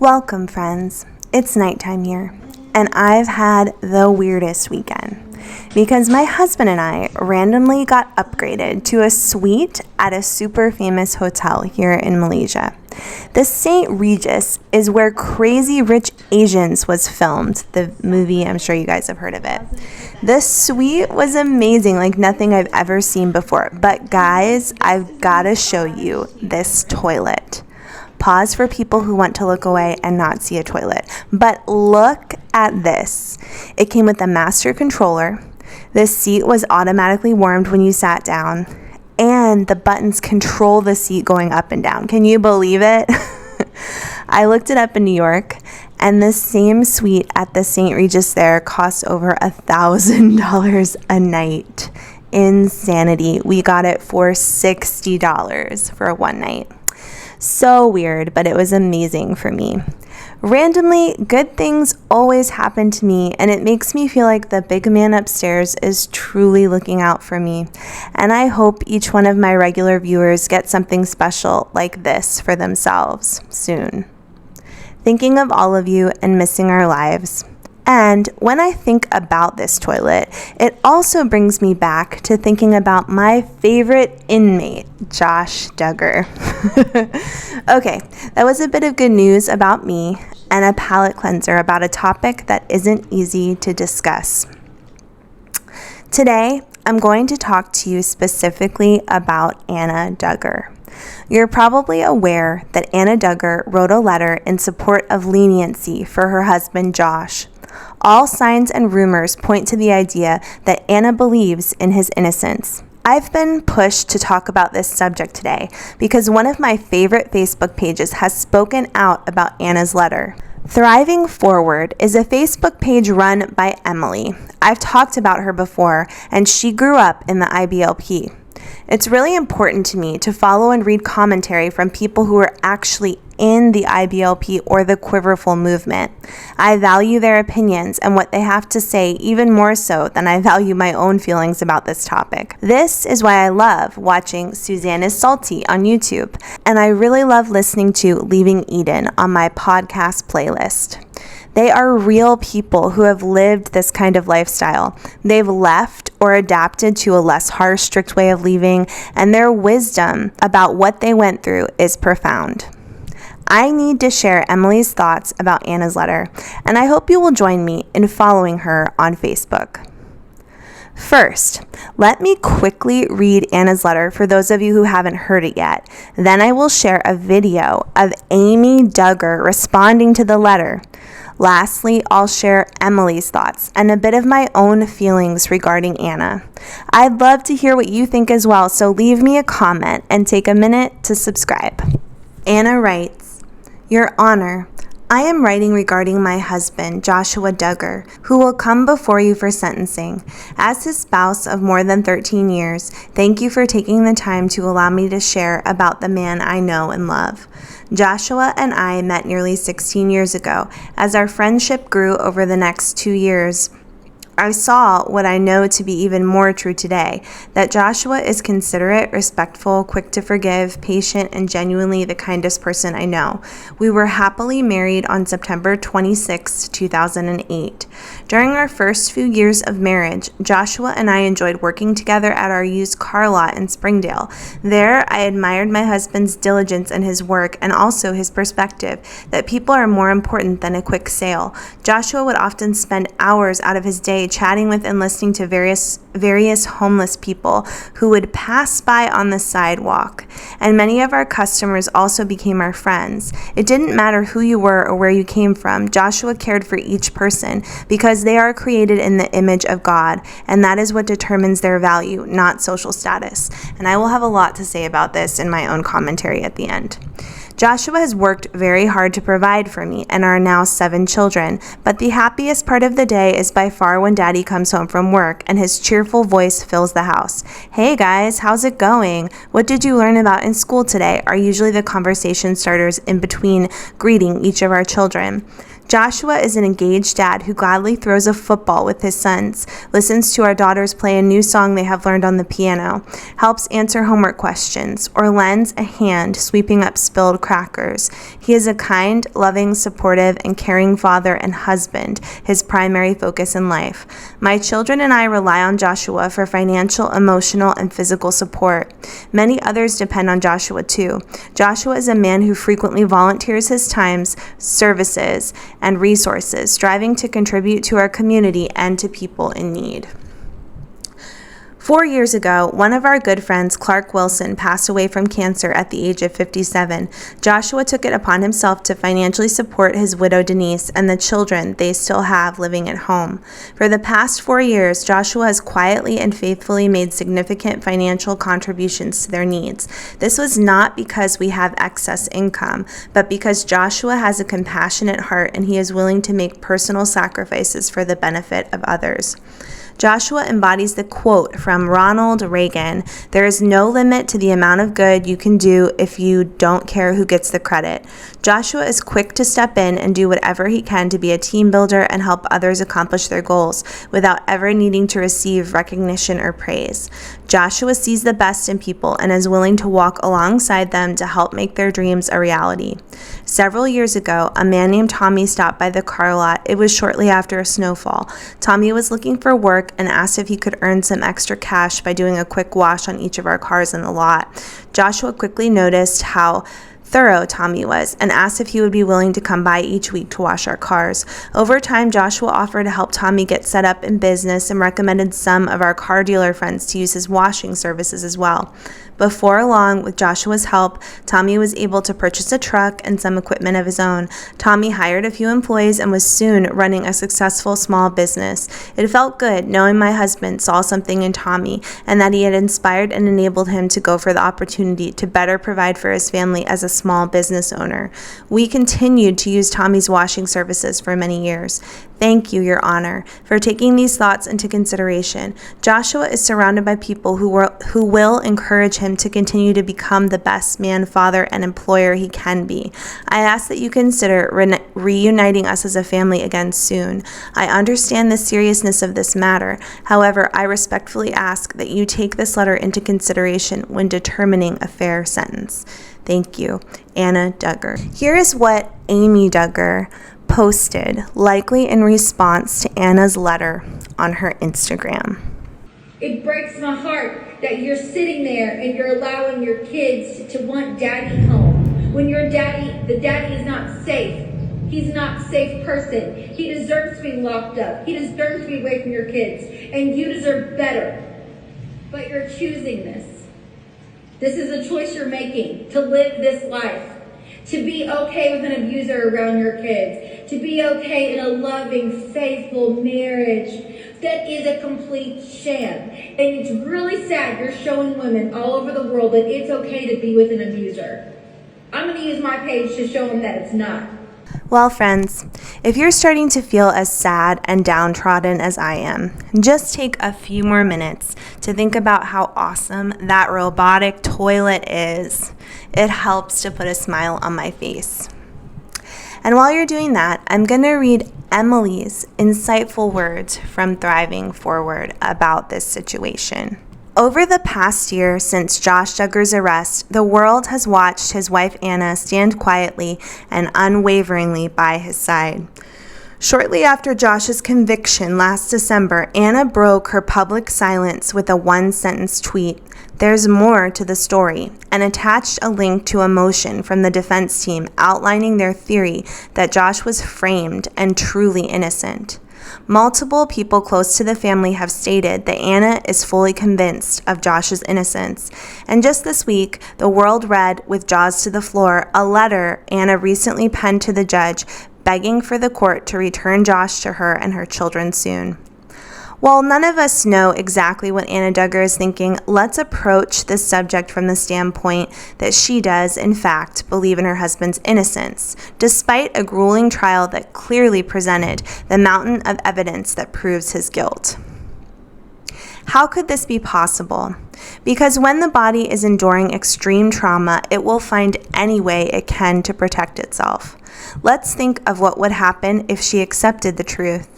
Welcome, friends. It's nighttime here, and I've had the weirdest weekend because my husband and I randomly got upgraded to a suite at a super famous hotel here in Malaysia. The St. Regis is where Crazy Rich Asians was filmed, the movie. I'm sure you guys have heard of it. The suite was amazing, like nothing I've ever seen before. But guys, I've got to show you this toilet. Pause for people who want to look away and not see a toilet. But look at this. It came with a master controller. The seat was automatically warmed when you sat down. And the buttons control the seat going up and down. Can you believe it? I looked it up in New York, and the same suite at the St. Regis there cost over $1,000 a night. Insanity. We got it for $60 for one night. So weird, but it was amazing for me. Randomly, good things always happen to me, and it makes me feel like the big man upstairs is truly looking out for me. And I hope each one of my regular viewers gets something special like this for themselves soon. Thinking of all of you and missing our lives. And when I think about this toilet, it also brings me back to thinking about my favorite inmate, Josh Duggar. Okay, that was a bit of good news about me and a palate cleanser about a topic that isn't easy to discuss. Today, I'm going to talk to you specifically about Anna Duggar. You're probably aware that Anna Duggar wrote a letter in support of leniency for her husband, Josh. All signs and rumors point to the idea that Anna believes in his innocence. I've been pushed to talk about this subject today because one of my favorite Facebook pages has spoken out about Anna's letter. Thriving Forward is a Facebook page run by Emily. I've talked about her before, and she grew up in the IBLP. It's really important to me to follow and read commentary from people who are actually in the IBLP or the Quiverful movement. I value their opinions and what they have to say even more so than I value my own feelings about this topic. This is why I love watching Suzanne is Salty on YouTube, and I really love listening to Leaving Eden on my podcast playlist. They are real people who have lived this kind of lifestyle. They've left or adapted to a less harsh, strict way of leaving, and their wisdom about what they went through is profound. I need to share Emily's thoughts about Anna's letter, and I hope you will join me in following her on Facebook. First, let me quickly read Anna's letter for those of you who haven't heard it yet. Then I will share a video of Amy Duggar responding to the letter. Lastly, I'll share Emily's thoughts and a bit of my own feelings regarding Anna. I'd love to hear what you think as well, so leave me a comment and take a minute to subscribe. Anna writes, "Your Honor, I am writing regarding my husband, Joshua Duggar, who will come before you for sentencing. As his spouse of more than 13 years, thank you for taking the time to allow me to share about the man I know and love. Joshua and I met nearly 16 years ago. As our friendship grew over the next 2 years, I saw what I know to be even more true today, that Joshua is considerate, respectful, quick to forgive, patient, and genuinely the kindest person I know. We were happily married on September 26, 2008. During our first few years of marriage, Joshua and I enjoyed working together at our used car lot in Springdale. There, I admired my husband's diligence in his work and also his perspective that people are more important than a quick sale. Joshua would often spend hours out of his day chatting with and listening to various homeless people who would pass by on the sidewalk. And many of our customers also became our friends. It didn't matter who you were or where you came from. Joshua cared for each person because they are created in the image of God, and that is what determines their value, not social status." And I will have a lot to say about this in my own commentary at the end. Joshua has worked very hard to provide for me and our now 7 children, but the happiest part of the day is by far when Daddy comes home from work and his cheerful voice fills the house. "Hey guys, how's it going? What did you learn about in school today?" are usually the conversation starters in between greeting each of our children. Joshua is an engaged dad who gladly throws a football with his sons, listens to our daughters play a new song they have learned on the piano, helps answer homework questions, or lends a hand sweeping up spilled crackers. He is a kind, loving, supportive, and caring father and husband, his primary focus in life. My children and I rely on Joshua for financial, emotional, and physical support. Many others depend on Joshua too. Joshua is a man who frequently volunteers his times, services, and resources, striving to contribute to our community and to people in need. 4 years ago, one of our good friends, Clark Wilson, passed away from cancer at the age of 57. Joshua took it upon himself to financially support his widow Denise and the children they still have living at home. For the past 4 years, Joshua has quietly and faithfully made significant financial contributions to their needs. This was not because we have excess income, but because Joshua has a compassionate heart and he is willing to make personal sacrifices for the benefit of others. Joshua embodies the quote from Ronald Reagan, "There is no limit to the amount of good you can do if you don't care who gets the credit." Joshua is quick to step in and do whatever he can to be a team builder and help others accomplish their goals without ever needing to receive recognition or praise. Joshua sees the best in people and is willing to walk alongside them to help make their dreams a reality. Several years ago, a man named Tommy stopped by the car lot. It was shortly after a snowfall. Tommy was looking for work and asked if he could earn some extra cash by doing a quick wash on each of our cars in the lot. Joshua quickly noticed how thorough Tommy was and asked if he would be willing to come by each week to wash our cars. Over time, Joshua offered to help Tommy get set up in business and recommended some of our car dealer friends to use his washing services as well. Before long, with Joshua's help, Tommy was able to purchase a truck and some equipment of his own. Tommy hired a few employees and was soon running a successful small business. It felt good knowing my husband saw something in Tommy and that he had inspired and enabled him to go for the opportunity to better provide for his family as a small business owner. We continued to use Tommy's washing services for many years. Thank you, Your Honor, for taking these thoughts into consideration. Joshua is surrounded by people who will encourage him to continue to become the best man, father, and employer he can be. I ask that you consider reuniting us as a family again soon. I understand the seriousness of this matter. However, I respectfully ask that you take this letter into consideration when determining a fair sentence. Thank you, Anna Duggar. Here is what Amy Duggar posted, likely in response to Anna's letter, on her Instagram. It breaks my heart that you're sitting there and you're allowing your kids to want daddy home. When your daddy, the daddy is not safe. He's not a safe person. He deserves to be locked up. He deserves to be away from your kids. And you deserve better. But you're choosing this. This is a choice you're making, to live this life. To be okay with an abuser around your kids. To be okay in a loving, faithful marriage that is a complete sham. And it's really sad you're showing women all over the world that it's okay to be with an abuser. I'm going to use my page to show them that it's not. Well, friends, if you're starting to feel as sad and downtrodden as I am, just take a few more minutes to think about how awesome that robotic toilet is. It helps to put a smile on my face. And while you're doing that, I'm going to read Emily's insightful words from Thriving Forward about this situation. Over the past year since Josh Duggar's arrest, the world has watched his wife Anna stand quietly and unwaveringly by his side. Shortly after Josh's conviction last December, Anna broke her public silence with a one-sentence tweet, "There's more to the story," and attached a link to a motion from the defense team outlining their theory that Josh was framed and truly innocent. Multiple people close to the family have stated that Anna is fully convinced of Josh's innocence. And just this week, the world read, with jaws to the floor, a letter Anna recently penned to the judge begging for the court to return Josh to her and her children soon. While none of us know exactly what Anna Duggar is thinking, let's approach this subject from the standpoint that she does, in fact, believe in her husband's innocence, despite a grueling trial that clearly presented the mountain of evidence that proves his guilt. How could this be possible? Because when the body is enduring extreme trauma, it will find any way it can to protect itself. Let's think of what would happen if she accepted the truth.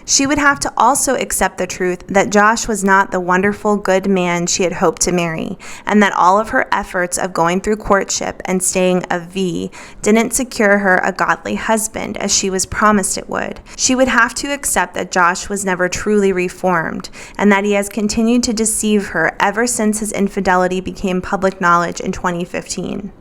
She would have to also accept the truth that Josh was not the wonderful, good man she had hoped to marry, and that all of her efforts of going through courtship and staying a V didn't secure her a godly husband as she was promised it would. She would have to accept that Josh was never truly reformed, and that he has continued to deceive her ever since his infidelity became public knowledge in 2015.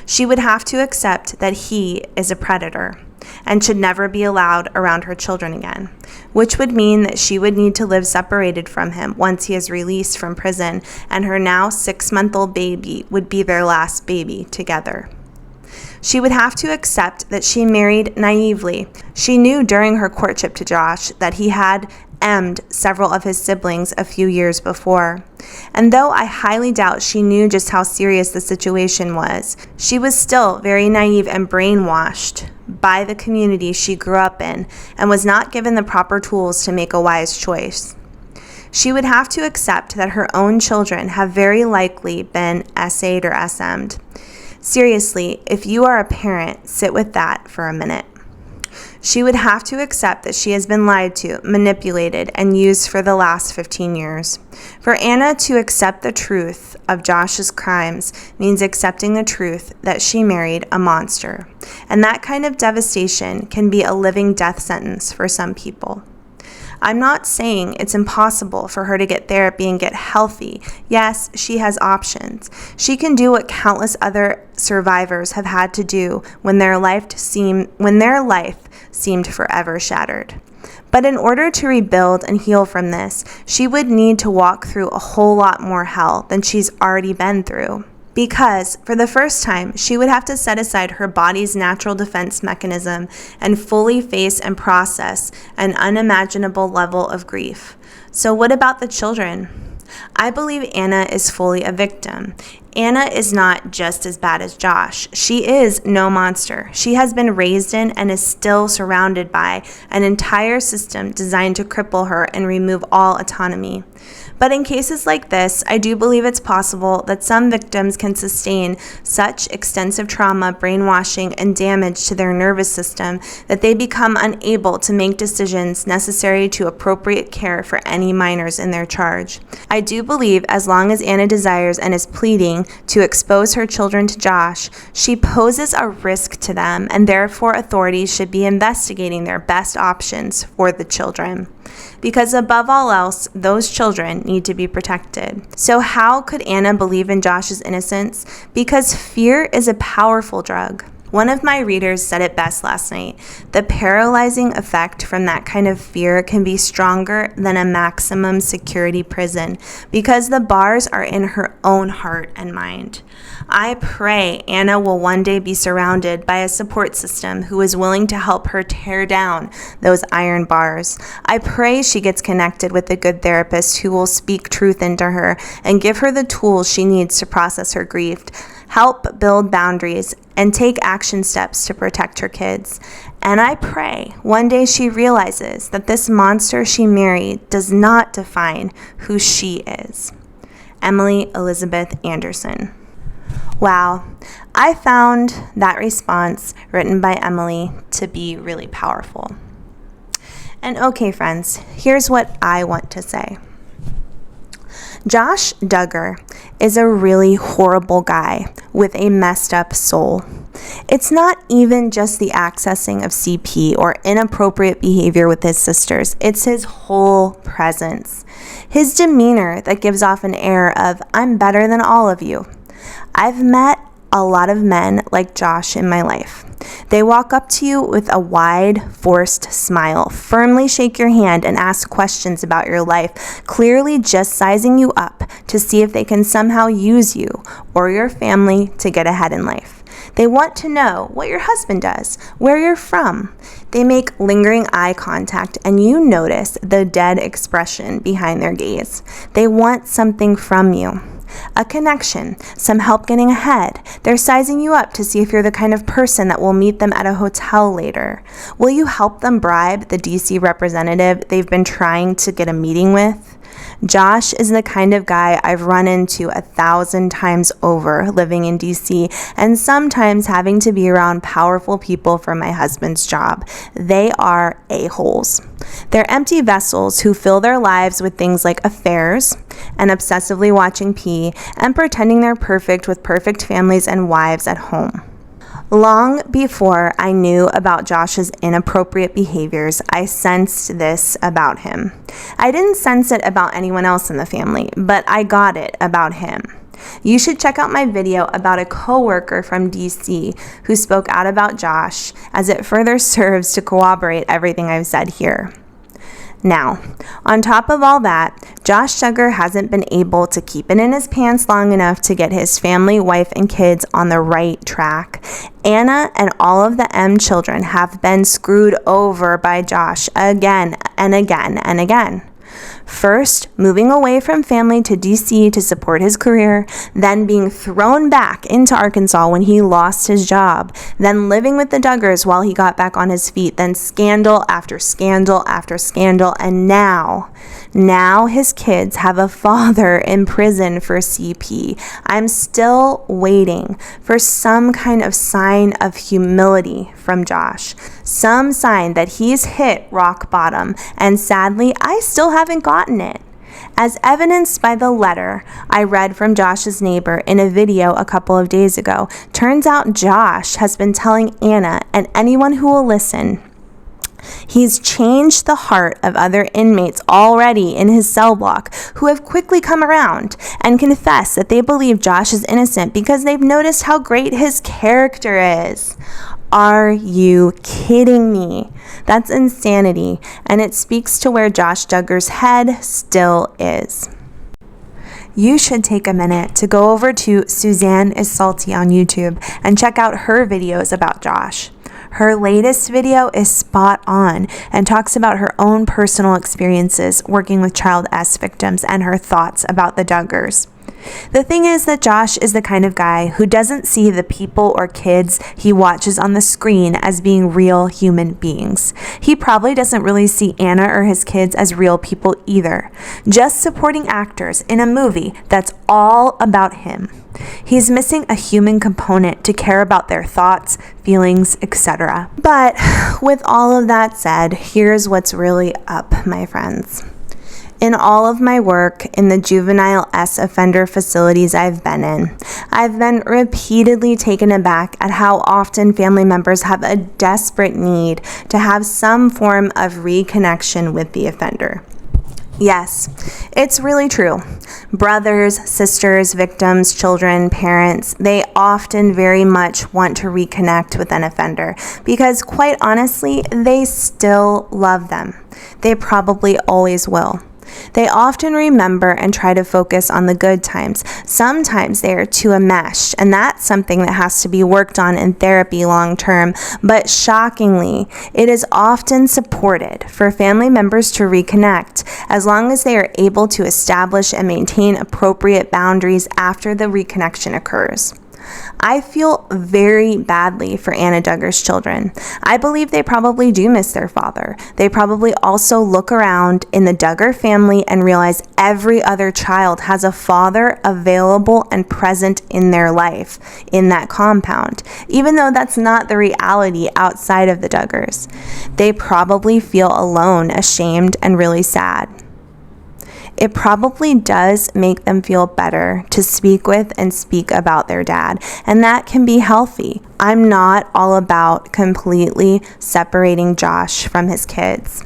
She would have to accept that he is a predator and should never be allowed around her children again, which would mean that she would need to live separated from him once he is released from prison, and her now 6-month-old baby would be their last baby together. She would have to accept that she married naively. She knew during her courtship to Josh that he had emmed several of his siblings a few years before. And though I highly doubt she knew just how serious the situation was, she was still very naive and brainwashed by the community she grew up in and was not given the proper tools to make a wise choice. She would have to accept that her own children have very likely been SA'd or SM'd. Seriously, if you are a parent, sit with that for a minute. She would have to accept that she has been lied to, manipulated, and used for the last 15 years. For Anna to accept the truth of Josh's crimes means accepting the truth that she married a monster. And that kind of devastation can be a living death sentence for some people. I'm not saying it's impossible for her to get therapy and get healthy. Yes, she has options. She can do what countless other survivors have had to do when their life seemed forever shattered. But in order to rebuild and heal from this, she would need to walk through a whole lot more hell than she's already been through. Because, for the first time, she would have to set aside her body's natural defense mechanism and fully face and process an unimaginable level of grief. So what about the children? I believe Anna is fully a victim. Anna is not just as bad as Josh. She is no monster. She has been raised in and is still surrounded by an entire system designed to cripple her and remove all autonomy. But in cases like this, I do believe it's possible that some victims can sustain such extensive trauma, brainwashing, and damage to their nervous system that they become unable to make decisions necessary to appropriate care for any minors in their charge. I do believe as long as Anna desires and is pleading to expose her children to Josh, she poses a risk to them, and therefore authorities should be investigating their best options for the children. Because above all else, those children need to be protected. So how could Anna believe in Josh's innocence? Because fear is a powerful drug. One of my readers said it best last night. The paralyzing effect from that kind of fear can be stronger than a maximum security prison because the bars are in her own heart and mind. I pray Anna will one day be surrounded by a support system who is willing to help her tear down those iron bars. I pray she gets connected with a good therapist who will speak truth into her and give her the tools she needs to process her grief, help build boundaries, and take action steps to protect her kids. And I pray one day she realizes that this monster she married does not define who she is. Emily Elizabeth Anderson. Wow, I found that response written by Emily to be really powerful. And okay, friends, here's what I want to say. Josh Duggar is a really horrible guy with a messed up soul. It's not even just the accessing of CP or inappropriate behavior with his sisters. It's his whole presence. His demeanor that gives off an air of, I'm better than all of you. I've met a lot of men like Josh in my life. They walk up to you with a wide, forced smile, firmly shake your hand, and ask questions about your life, clearly just sizing you up to see if they can somehow use you or your family to get ahead in life. They want to know what your husband does, where you're from. They make lingering eye contact, and you notice the dead expression behind their gaze. They want something from you. A connection, some help getting ahead. They're sizing you up to see if you're the kind of person that will meet them at a hotel later. Will you help them bribe the DC representative they've been trying to get a meeting with? Josh is the kind of guy I've run into 1,000 times over living in DC and sometimes having to be around powerful people for my husband's job. They are a-holes. They're empty vessels who fill their lives with things like affairs and obsessively watching pee and pretending they're perfect with perfect families and wives at home. Long before I knew about Josh's inappropriate behaviors, I sensed this about him. I didn't sense it about anyone else in the family, but I got it about him. You should check out my video about a coworker from DC who spoke out about Josh, as it further serves to corroborate everything I've said here. Now, on top of all that, Josh Duggar hasn't been able to keep it in his pants long enough to get his family, wife, and kids on the right track. Anna and all of the M children have been screwed over by Josh again and again and again. First, moving away from family to DC to support his career, then being thrown back into Arkansas when he lost his job, then living with the Duggars while he got back on his feet, then scandal after scandal after scandal, and now his kids have a father in prison for CP. I'm still waiting for some kind of sign of humility from Josh, some sign that he's hit rock bottom, and sadly, I still haven't gotten it. As evidenced by the letter I read from Josh's neighbor in a video a couple of days ago, turns out Josh has been telling Anna and anyone who will listen he's changed the heart of other inmates already in his cell block who have quickly come around and confessed that they believe Josh is innocent because they've noticed how great his character is. Are you kidding me? That's insanity, and it speaks to where Josh Duggar's head still is. You should take a minute to go over to Suzanne is Salty on YouTube and check out her videos about Josh. Her latest video is spot on and talks about her own personal experiences working with Child S victims and her thoughts about the Duggars. The thing is that Josh is the kind of guy who doesn't see the people or kids he watches on the screen as being real human beings. He probably doesn't really see Anna or his kids as real people either, just supporting actors in a movie that's all about him. He's missing a human component to care about their thoughts, feelings, etc. But with all of that said, here's what's really up, my friends. In all of my work in the juvenile S offender facilities I've been repeatedly taken aback at how often family members have a desperate need to have some form of reconnection with the offender. Yes, it's really true. Brothers, sisters, victims, children, parents, they often very much want to reconnect with an offender because, quite honestly, they still love them. They probably always will. They often remember and try to focus on the good times. Sometimes they are too enmeshed, and that's something that has to be worked on in therapy long term. But shockingly, it is often supported for family members to reconnect as long as they are able to establish and maintain appropriate boundaries after the reconnection occurs. I feel very badly for Anna Duggar's children. I believe they probably do miss their father. They probably also look around in the Duggar family and realize every other child has a father available and present in their life in that compound, even though that's not the reality outside of the Duggars. They probably feel alone, ashamed, and really sad. It probably does make them feel better to speak with and speak about their dad, and that can be healthy. I'm not all about completely separating Josh from his kids.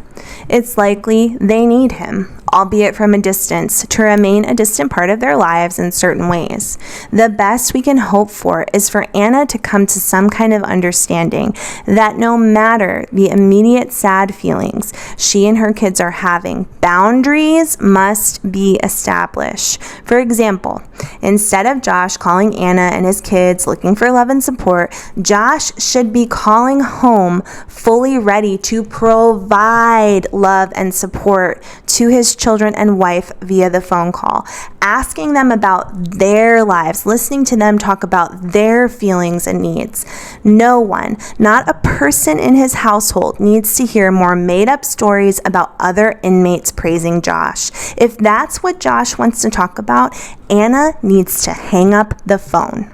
It's likely they need him, albeit from a distance, to remain a distant part of their lives in certain ways. The best we can hope for is for Anna to come to some kind of understanding that no matter the immediate sad feelings she and her kids are having, boundaries must be established. For example, instead of Josh calling Anna and his kids looking for love and support, Josh should be calling home fully ready to provide love and support to his children and wife via the phone call, asking them about their lives, listening to them talk about their feelings and needs. No one, not a person in his household, needs to hear more made-up stories about other inmates praising Josh. If that's what Josh wants to talk about, Anna needs to hang up the phone.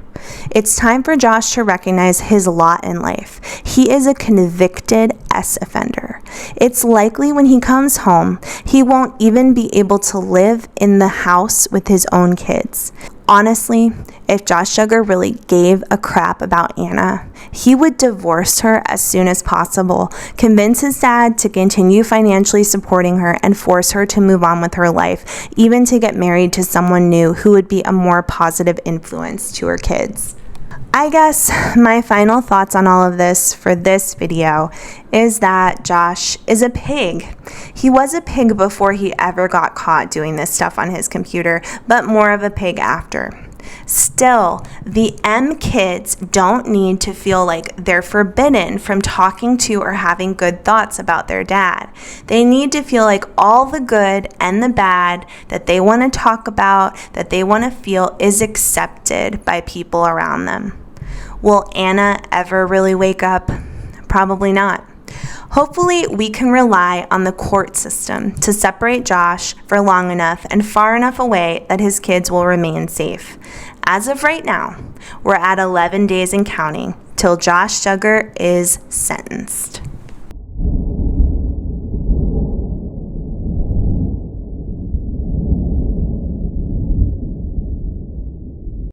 It's time for Josh to recognize his lot in life. He is a convicted S offender. It's likely when he comes home, he won't even be able to live in the house with his own kids. Honestly, if Josh Duggar really gave a crap about Anna, he would divorce her as soon as possible, convince his dad to continue financially supporting her, and force her to move on with her life, even to get married to someone new who would be a more positive influence to her kids. I guess my final thoughts on all of this for this video is that Josh is a pig. He was a pig before he ever got caught doing this stuff on his computer, but more of a pig after. Still, the M kids don't need to feel like they're forbidden from talking to or having good thoughts about their dad. They need to feel like all the good and the bad that they want to talk about, that they want to feel, is accepted by people around them. Will Anna ever really wake up? Probably not. Hopefully, we can rely on the court system to separate Josh for long enough and far enough away that his kids will remain safe. As of right now, we're at 11 days and counting till Josh Duggar is sentenced.